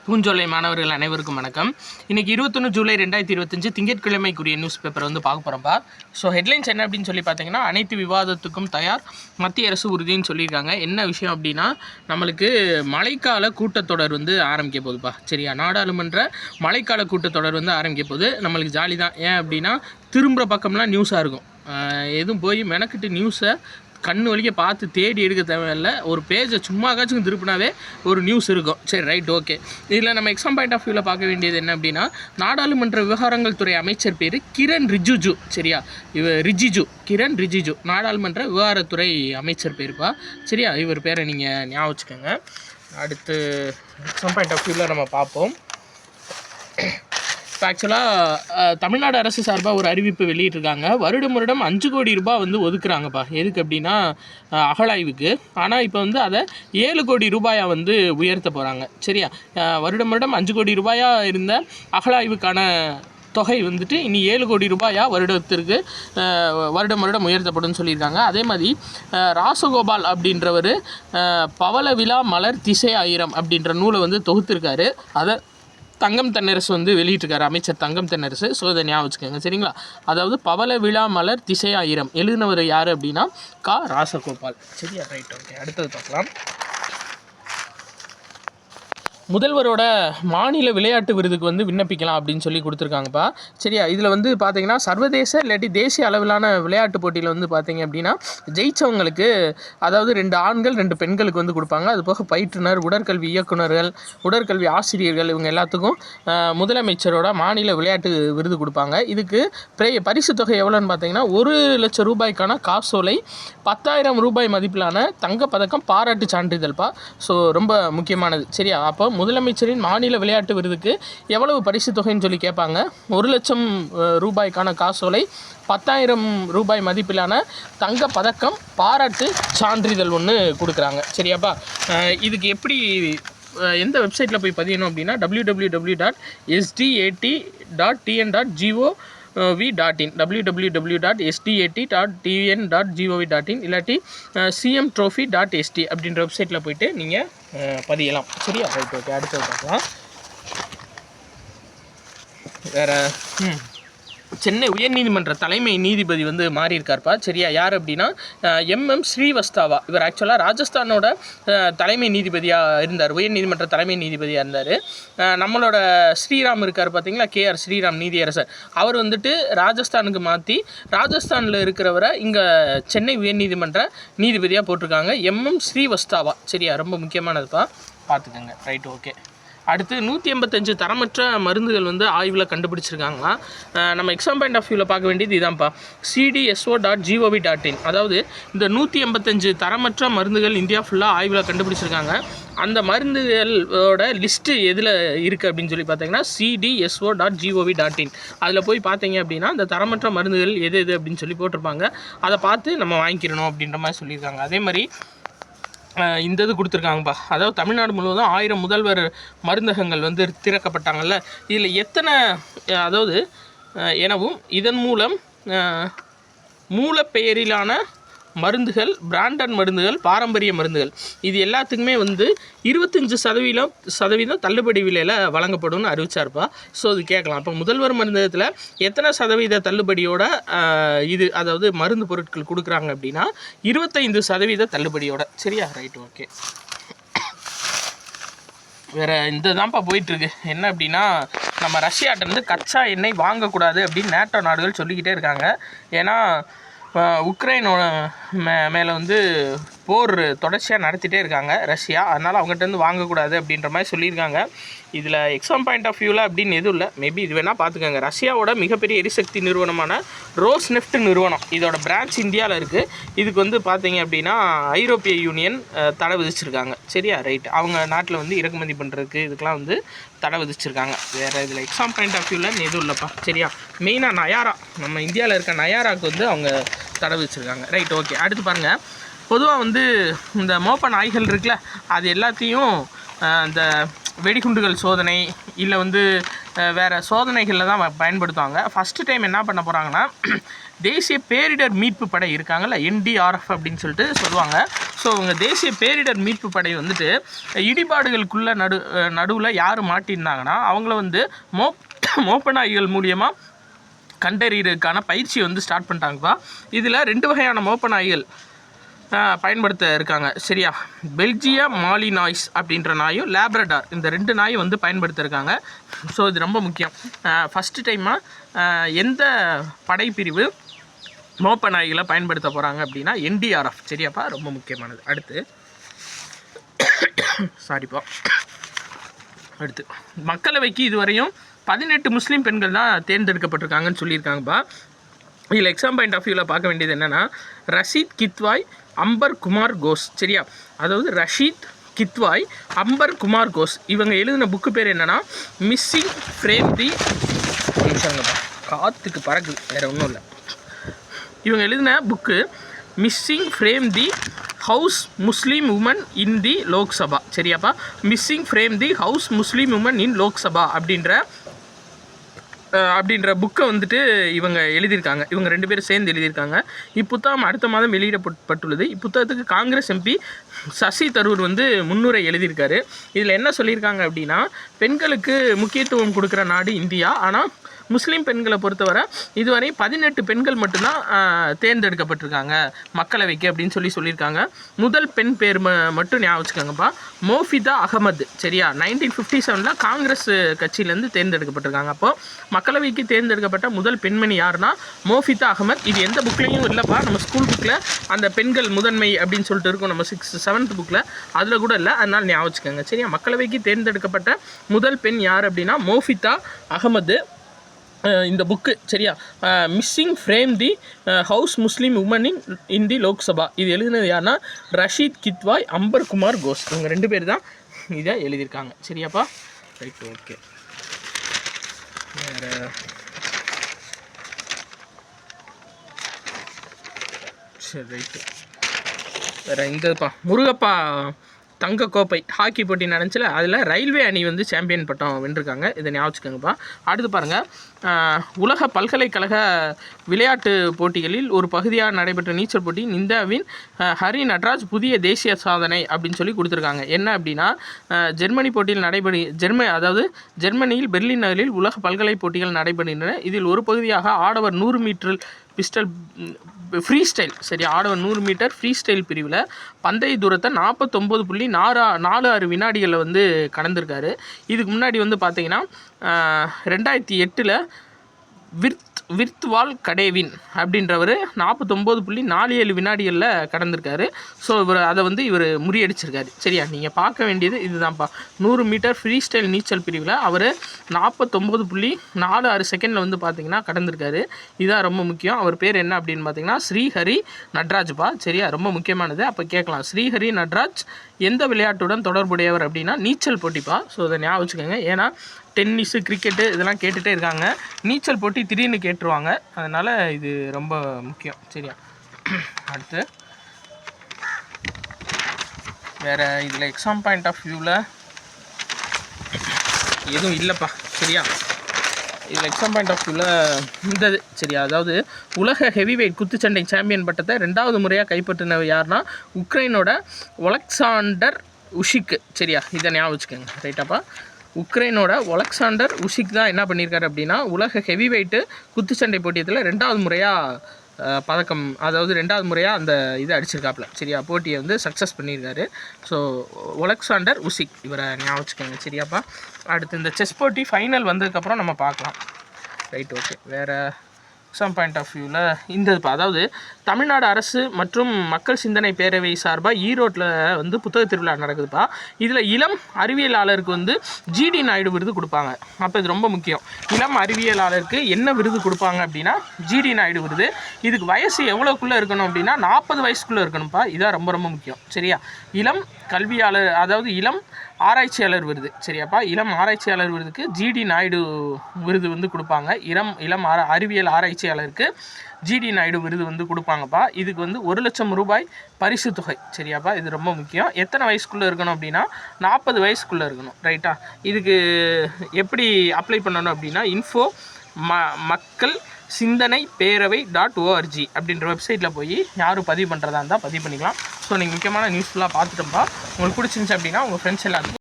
பூஞ்சோலை மாணவர்கள் அனைவருக்கும் வணக்கம். இன்றைக்கி 21 ஜூலை 2025 திங்கட்கிழமைக்குரிய நியூஸ் பேப்பர் வந்து பார்க்க போகிறோம்ப்பா. ஸோ ஹெட்லைன்ஸ் என்ன அப்படின்னு சொல்லி பார்த்தீங்கன்னா, அனைத்து விவாதத்துக்கும் தயார், மத்திய அரசு உறுதின்னு சொல்லியிருக்காங்க. என்ன விஷயம் அப்படின்னா, நம்மளுக்கு மழைக்கால கூட்டத்தொடர் வந்து ஆரம்பிக்க போகுதுப்பா. சரியா, நாடாளுமன்ற மழைக்கால கூட்டத்தொடர் வந்து ஆரம்பிக்க போகுது. நம்மளுக்கு ஜாலி தான். ஏன் அப்படின்னா, திரும்புகிற பக்கம்லாம் நியூஸாக இருக்கும். எதுவும் போய் மெனக்கிட்டு நியூஸை கண் வலிக்க பார்த்து தேடி எடுக்க தேவையில்லை. ஒரு பேஜை சும்மாக்காச்சும் திருப்பினாவே ஒரு நியூஸ் இருக்கும். சரி, ரைட், ஓகே. இதில் நம்ம எக்ஸாம் பாயிண்ட் ஆஃப் வியூவில் பார்க்க வேண்டியது என்ன அப்படின்னா, நாடாளுமன்ற விவகாரங்கள் துறை அமைச்சர் பேர் கிரண் ரிஜிஜு. சரியா, கிரண் ரிஜிஜு நாடாளுமன்ற விவகாரத்துறை அமைச்சர் பேருப்பா. சரியா, இவர் பேரை நீங்கள் ஞாபகம் வச்சுக்கோங்க. அடுத்து எக்ஸாம் பாயிண்ட் ஆஃப் வியூவில் நம்ம பார்ப்போம். இப்போ ஆக்சுவலாக தமிழ்நாடு அரசு சார்பாக ஒரு அறிவிப்பு வெளியிட்டிருக்காங்க. வருடம் 5 கோடி ரூபாய் வந்து ஒதுக்குறாங்கப்பா. எதுக்கு அப்படின்னா, அகழாய்வுக்கு. ஆனால் இப்போ வந்து அதை 7 கோடி ரூபாயாக வந்து உயர்த்த போகிறாங்க. சரியா, வருடம் 5 கோடி ரூபாயாக இருந்த அகழாய்வுக்கான தொகை வந்துட்டு இனி 7 கோடி ரூபாயா வருடத்திற்கு வருடம் உயர்த்தப்படும் சொல்லியிருக்காங்க. அதே மாதிரி ராசகோபால் அப்படின்றவர் பவள விழா மலர் திசை ஆயிரம் அப்படின்ற நூலை வந்து தொகுத்திருக்காரு. அதை தங்கம் தென்னரசு வந்து வெளியிட்டிருக்காரு, அமைச்சர் தங்கம் தென்னரசு. ஸோ இதை ஞாபகம் வச்சுக்கோங்க. சரிங்களா, அதாவது பவள விழா மலர் திசை ஆயிரம் எழுதினவர் யார் அப்படின்னா ராசகோபால். சரியா, ரைட், ஓகே. அடுத்தது பார்க்கலாம். முதல்வரோட மாநில விளையாட்டு விருதுக்கு வந்து விண்ணப்பிக்கலாம் அப்படின்னு சொல்லி கொடுத்துருக்காங்கப்பா. சரியா, இதில் வந்து பார்த்தீங்கன்னா சர்வதேச இல்லாட்டி தேசிய அளவிலான விளையாட்டு போட்டியில் வந்து பார்த்தீங்க அப்படின்னா ஜெயித்தவங்களுக்கு, அதாவது 2 ஆண்கள் 2 பெண்களுக்கு வந்து கொடுப்பாங்க. அது போக பயிற்றுனர், உடற்கல்வி இயக்குநர்கள், உடற்கல்வி ஆசிரியர்கள், இவங்க எல்லாத்துக்கும் முதலமைச்சரோட மாநில விளையாட்டு விருது கொடுப்பாங்க. இதுக்கு பரிசு தொகை எவ்வளோன்னு பார்த்தீங்கன்னா 1 லட்சம் ரூபாய்க்கான காசோலை, 10,000 ரூபாய் மதிப்பிலான தங்கப்பதக்கம், பாராட்டு சான்றிதழ்ப்பா. ஸோ ரொம்ப முக்கியமானது. சரியா, அப்போ முதலமைச்சரின் மாநில விளையாட்டு விருதுக்கு எவ்வளவு பரிசு தொகைன்னு சொல்லி கேட்பாங்க. 1 லட்சம் ரூபாய்க்கான காசோலை, 10,000 ரூபாய் மதிப்பிலான தங்க பதக்கம், பாராட்டு சான்றிதழ் ஒன்று கொடுக்குறாங்க. சரியாப்பா, இதுக்கு எப்படி எந்த வெப்சைட்டில் போய் பதியணும் அப்படின்னா www.sdat.tn.gov.in www.sdat.tn.gov.in இல்லாட்டி cmtrophy.st அப்படின்ற வெப்சைட்டில் போய்ட்டு நீங்கள் பதியலாம். சரியா, ரைட், ஓகே. அடுத்தது பார்க்கலாம். வேறு சென்னை உயர்நீதிமன்ற தலைமை நீதிபதி வந்து மாறியிருக்கார்ப்பா. சரியா, யார் அப்படின்னா MM ஸ்ரீவஸ்தாவா. இவர் ஆக்சுவலாக ராஜஸ்தானோட தலைமை நீதிபதியாக இருந்தார், உயர்நீதிமன்ற தலைமை நீதிபதியாக இருந்தார். நம்மளோட ஸ்ரீராம் இருக்கார் பார்த்தீங்களா, KR ஸ்ரீராம் நீதியரசர், அவர் வந்துட்டு ராஜஸ்தானுக்கு மாற்றி ராஜஸ்தானில் இருக்கிறவரை இங்கே சென்னை உயர்நீதிமன்ற நீதிபதியாக போட்டிருக்காங்க. MM ஸ்ரீவஸ்தாவா. சரியா, ரொம்ப முக்கியமானதுப்பா, பார்த்துக்கோங்க. Right, okay. அடுத்து 185 தரமற்ற மருந்துகள் வந்து ஆய்வில் கண்டுபிடிச்சிருக்காங்களாம். நம்ம எக்ஸாம் பாயிண்ட் ஆஃப் வியூவில் பார்க்க வேண்டியது இதான்ப்பா, cdso.gov.in. அதாவது இந்த 185 தரமற்ற மருந்துகள் இந்தியா ஃபுல்லாக ஆய்வில் கண்டுபிடிச்சிருக்காங்க. அந்த மருந்துகளோட லிஸ்ட்டு எதில் இருக்குது அப்படின்னு சொல்லி பார்த்தீங்கன்னா cdso.gov.in. அதில் போய் பார்த்தீங்க அப்படின்னா அந்த தரமற்ற மருந்துகள் எது அப்படின்னு சொல்லி போட்டிருப்பாங்க. அதை பார்த்து நம்ம வாங்கிக்கிறணும் அப்படின்ற மாதிரி சொல்லியிருக்காங்க. அதே மாதிரி இந்த இது கொடுத்துருக்காங்கப்பா, அதாவது தமிழ்நாடு முழுவதும் 1000 முதல்வர் மருந்தகங்கள் வந்து திறக்கப்பட்டாங்கல்ல. இதில் எத்தனை, அதாவது எனவும் இதன் மூலம் மூலப்பெயரிலான மருந்துகள், பிராண்டட் மருந்துகள், பாரம்பரிய மருந்துகள், இது எல்லாத்துக்குமே வந்து 25% தள்ளுபடி விலையில் வழங்கப்படும்னு அறிவிச்சார்ப்பா. ஸோ அது கேட்கலாம். அப்போ முதல்வர் மருந்தகத்தில் எத்தனை சதவீத தள்ளுபடியோட இது, அதாவது மருந்து பொருட்கள் கொடுக்குறாங்க அப்படின்னா 25% தள்ளுபடியோட. சரியா, ரைட், ஓகே. வேறு இந்த தான்ப்பா போயிட்டுருக்கு. என்ன அப்படின்னா, நம்ம ரஷ்யாட்டிருந்து கச்சா எண்ணெய் வாங்கக்கூடாது அப்படின்னு நேட்டோ நாடுகள் சொல்லிக்கிட்டே இருக்காங்க. ஏன்னா உக்ரைனோட மேலே வந்து போர் தொடர்ச்சியாக நடத்திட்டே இருக்காங்க ரஷ்யா. அதனால் அவங்ககிட்டருந்து வாங்கக்கூடாது அப்படின்ற மாதிரி சொல்லியிருக்காங்க. இதில் எக்ஸாம் பாயிண்ட் ஆஃப் வியூவில் அப்படின்னு எதுவும் இல்லை, மேபி இது வேணால் பார்த்துக்கோங்க. ரஷ்யாவோட மிகப்பெரிய எரிசக்தி நிறுவனமான ரோஸ்நெஃப்ட் நிறுவனம், இதோட பிரான்ச் இந்தியாவில் இருக்குது. இதுக்கு வந்து பார்த்தீங்க அப்படின்னா ஐரோப்பிய யூனியன் தடை விதிச்சிருக்காங்க. சரியா, ரைட். அவங்க நாட்டில் வந்து இறக்குமதி பண்ணுறதுக்கு இதுக்கெலாம் வந்து தடை விதிச்சிருக்காங்க. வேறு இதில் எக்ஸாம் பாயிண்ட் ஆஃப் வியூவில் எதுவும் இல்லைப்பா. சரியா, மெயினாக நயாரா, நம்ம இந்தியாவில் இருக்க நயாராவுக்கு வந்து அவங்க தடை விதிச்சிருக்காங்க. Right, okay. அடுத்து பாருங்கள், பொதுவாக வந்து இந்த மோப்ப நாய்கள் இருக்குல்ல, அது எல்லாத்தையும் இந்த வெடிகுண்டுகள் சோதனை, இல்லை வந்து வேறு சோதனைகளில் தான் பயன்படுத்துவாங்க. ஃபஸ்ட்டு டைம் என்ன பண்ண போகிறாங்கன்னா தேசிய பேரிடர் மீட்பு படை இருக்காங்கல்ல, என்டிஆர்எஃப் அப்படின்னு சொல்லிட்டு சொல்லுவாங்க. ஸோ இவங்க தேசிய பேரிடர் மீட்பு படை வந்துட்டு இடிபாடுகளுக்குள்ள நடுவில் யார் மாட்டியிருந்தாங்கன்னா அவங்கள வந்து மோப்ப நாய்கள் மூலியமாக கண்டறியறதுக்கான பயிற்சி வந்து ஸ்டார்ட் பண்ணிட்டாங்கப்பா. இதில் 2 வகையான மோப்ப நாய்கள் பயன்படுத்த இருக்காங்க. சரியா, பெல்ஜியா மாலினாய்ஸ் அப்படின்ற நாயும் லேப்ரடார், இந்த 2 நாயும் வந்து பயன்படுத்த இருக்காங்க. ஸோ இது ரொம்ப முக்கியம். ஃபஸ்ட்டு டைமாக எந்த படைப்பிரிவு மோப்ப நாய்களை பயன்படுத்த போகிறாங்க அப்படின்னா என்டிஆர்எஃப். சரியாப்பா, ரொம்ப முக்கியமானது. அடுத்து மக்களவைக்கு இதுவரையும் 18 முஸ்லீம் பெண்கள் தான் தேர்ந்தெடுக்கப்பட்டிருக்காங்கன்னு சொல்லியிருக்காங்கப்பா. இதில் எக்ஸாம் பாயிண்ட் ஆஃப் வியூவில் பார்க்க வேண்டியது என்னென்னா ரஷீத் கித்வாய், அம்பர் குமார் கோஸ். சரியா, அதாவது ரஷீத் கித்வாய், அம்பர் குமார் கோஸ் இவங்க எழுதின புக்கு பேர் என்னென்னா மிஸ்ஸிங் ஃப்ரேம் தி காற்றுக்கு பறக்குது, வேறு ஒன்றும் இல்லை. இவங்க எழுதின book missing from the house Muslim women in the Lok Sabha. சரியாப்பா, missing from the house Muslim women in Lok Sabha அப்படின்ற புக்கை வந்துட்டு இவங்க எழுதியிருக்காங்க. இவங்க 2 பேரும் சேர்ந்து எழுதியிருக்காங்க. இப்புத்தகம் அடுத்த மாதம் வெளியிடப்பட்டுள்ளது. இப்புத்தகத்துக்கு காங்கிரஸ் எம்பி சசி தரூர் வந்து முன்னுரை எழுதியிருக்காரு. இதில் என்ன சொல்லியிருக்காங்க அப்படின்னா பெண்களுக்கு முக்கியத்துவம் கொடுக்குற நாடு இந்தியா, ஆனால் முஸ்லீம் பெண்களை பொறுத்தவரை இதுவரை 18 பெண்கள் மட்டும்தான் தேர்ந்தெடுக்கப்பட்டிருக்காங்க மக்களவைக்கு அப்படின்னு சொல்லியிருக்காங்க. முதல் பெண் பேர் மட்டும் ஞாபகம் வச்சுக்கோங்கப்பா, மோஃபிதா அகமது. சரியா, 1957 காங்கிரஸ் கட்சியிலேருந்து தேர்ந்தெடுக்கப்பட்டிருக்காங்க. அப்போது மக்களவைக்கு தேர்ந்தெடுக்கப்பட்ட முதல் பெண்மணி யாருன்னா மோஃபிதா அகமது. இது எந்த புக்லேயும் இல்லைப்பா, நம்ம ஸ்கூல் புக்கில் அந்த பெண்கள் முதன்மை அப்படின்னு சொல்லிட்டு இருக்கும் நம்ம 6th 7th புக்கில், அதில் கூட இல்லை, அதனால் ஞாபகம் வச்சுக்கோங்க. சரியா, மக்களவைக்கு தேர்ந்தெடுக்கப்பட்ட முதல் பெண் யார் அப்படின்னா மோஃபிதா அகமது. இந்த புக்கு சரியா, missing from the house Muslim women in the Lok Sabha, இது எழுதினது யாருன்னா ரஷீத் கித்வாய், அம்பர் குமார் கோஸ். இவங்க 2 பேர் தான் இதை எழுதியிருக்காங்க. சரியாப்பா, ரைட், ஓகே. வேறு சரி, ரைட்டு. வேறு இந்தப்பா முருகப்பா தங்கக்கோப்பை ஹாக்கி போட்டி நடந்துச்சுல, அதில் ரயில்வே அணி வந்து சாம்பியன் பட்டம் வென்றிருக்காங்க. இதை ஞாபகிச்சுக்கோங்கப்பா. அடுத்து பாருங்கள், உலக பல்கலைக்கழக விளையாட்டு போட்டிகளில் ஒரு பகுதியாக நடைபெற்ற நீச்சல் போட்டி இந்தியாவின் ஹரி நட்ராஜ் புதிய தேசிய சாதனை அப்படின்னு சொல்லி கொடுத்துருக்காங்க. என்ன அப்படின்னா ஜெர்மனி போட்டியில் அதாவது ஜெர்மனியில் பெர்லின் நகரில் உலக பல்கலை போட்டிகள் நடைபெறுகின்றன. இதில் ஒரு பகுதியாக ஆடவர் 100 மீட்டர் ஃப்ரீ ஸ்டைல், சரி, ஆடவர் 100 மீட்டர் ஃப்ரீ ஸ்டைல் பிரிவில் பந்தய தூரத்தை 49.46 வினாடிகளில் வந்து கடந்திருக்காரு. இதுக்கு முன்னாடி வந்து பார்த்தீங்கன்னா 2008 விர்த்வால் கடேவின் அப்படின்றவர் 49.47 வினாடிகளில் கடந்திருக்காரு. ஸோ அதை வந்து இவர் முறியடிச்சிருக்காரு. சரியா, நீங்கள் பார்க்க வேண்டியது இதுதான்ப்பா, 100 மீட்டர் ஃப்ரீ ஸ்டைல் நீச்சல் பிரிவில் அவர் 49.46 செகண்டில் வந்து பார்த்தீங்கன்னா கடந்திருக்காரு. இதுதான் ரொம்ப முக்கியம். அவர் பேர் என்ன அப்படின்னு பார்த்தீங்கன்னா ஸ்ரீஹரி நட்ராஜ்ப்பா. சரியா, ரொம்ப முக்கியமானது. அப்போ கேட்கலாம், ஸ்ரீஹரி நட்ராஜ் எந்த விளையாட்டுடன் தொடர்புடையவர் அப்படின்னா நீச்சல் போட்டிப்பா. ஸோ அதை ஞாபகம் வச்சுக்கோங்க. ஏன்னா டென்னிஸு, கிரிக்கெட்டு இதெல்லாம் கேட்டுகிட்டே இருக்காங்க, நீச்சல் போட்டி திடீர்னு கேட்டுருவாங்க, அதனால் இது ரொம்ப முக்கியம். சரியா, அடுத்து வேறு இதில் எக்ஸாம் பாயிண்ட் ஆஃப் வியூவில் எதுவும் இல்லைப்பா. சரியா, இதில் எக்ஸாம் பாயிண்ட் ஆஃப் வியூவில் இருந்தது. சரியா, அதாவது உலக ஹெவி வெயிட் குத்துச்சண்டை சாம்பியன் பட்டத்தை 2வது முறையாக கைப்பற்றினவர் யாருன்னா உக்ரைனோட ஒலெக்சாண்டர் உஷிக். சரியா, இதை ஞாபகம் வச்சுக்கோங்க. ரைட்டாப்பா, உக்ரைனோட ஒலெக்சாண்டர் உஷிக் தான் என்ன பண்ணியிருக்காரு அப்படின்னா உலக ஹெவி வெயிட்டு குத்துச்சண்டை போட்டியத்தில் 2வது முறையாக பதக்கம், அதாவது 2வது முறையாக அந்த இது அடிச்சிருக்காப்புல. சரியா, போட்டியை வந்து சக்ஸஸ் பண்ணியிருக்காரு. ஸோ ஒலெக்சாண்டர் உஷிக், இவரை ஞாபகம் வச்சுக்கோங்க. சரியாப்பா, அடுத்து இந்த செஸ் போட்டி ஃபைனல் வந்ததுக்கப்புறம் நம்ம பார்க்கலாம். Right, okay. வேறு எக்ஸாம் பாயிண்ட் ஆஃப் வியூவில் இந்த அதாவது தமிழ்நாடு அரசு மற்றும் மக்கள் சிந்தனை பேரவை சார்பாக ஈரோட்டில் வந்து புத்தக திருவிழா நடக்குதுப்பா. இதில் இளம் அறிவியலாளருக்கு வந்து ஜிடி நாயுடு விருது கொடுப்பாங்க. அப்போ இது ரொம்ப முக்கியம். இளம் அறிவியலாளருக்கு என்ன விருது கொடுப்பாங்க அப்படின்னா ஜிடி நாயுடு விருது. இதுக்கு வயசு எவ்வளோக்குள்ளே இருக்கணும் அப்படின்னா 40 வயசுக்குள்ளே இருக்கணும்ப்பா. இதான் ரொம்ப ரொம்ப முக்கியம். சரியா, இளம் கல்வியாளர், அதாவது இளம் ஆராய்ச்சியாளர் விருது. சரியாப்பா, இளம் ஆராய்ச்சியாளர் விருதுக்கு ஜிடி நாயுடு விருது வந்து கொடுப்பாங்க. இளம் அறிவியல் ஆராய்ச்சியாளருக்கு ஜிடி நாயுடு விருது வந்து கொடுப்பாங்கப்பா. இதுக்கு வந்து 1 லட்சம் ரூபாய் பரிசு தொகை. சரியாப்பா, இது ரொம்ப முக்கியம். எத்தனை வயசுக்குள்ளே இருக்கணும் அப்படின்னா 40 வயசுக்குள்ளே இருக்கணும். ரைட்டா? இதுக்கு எப்படி அப்ளை பண்ணணும் அப்படின்னா info மக்கள் சிந்தனை பேரவை .org அப்படின்ற வெப்சைட்டில் போய் யாரும் பதிவு பண்ணுறதா இருந்தால் பதிவு பண்ணிக்கலாம். ஸோ நீங்கள் முக்கியமான நியூஸ்ஃபுல்லாக பார்த்துட்டோம்ப்பா. உங்களுக்கு பிடிச்சிருந்துச்சு அப்படின்னா உங்கள் ஃப்ரெண்ட்ஸ் எல்லாத்துக்கும்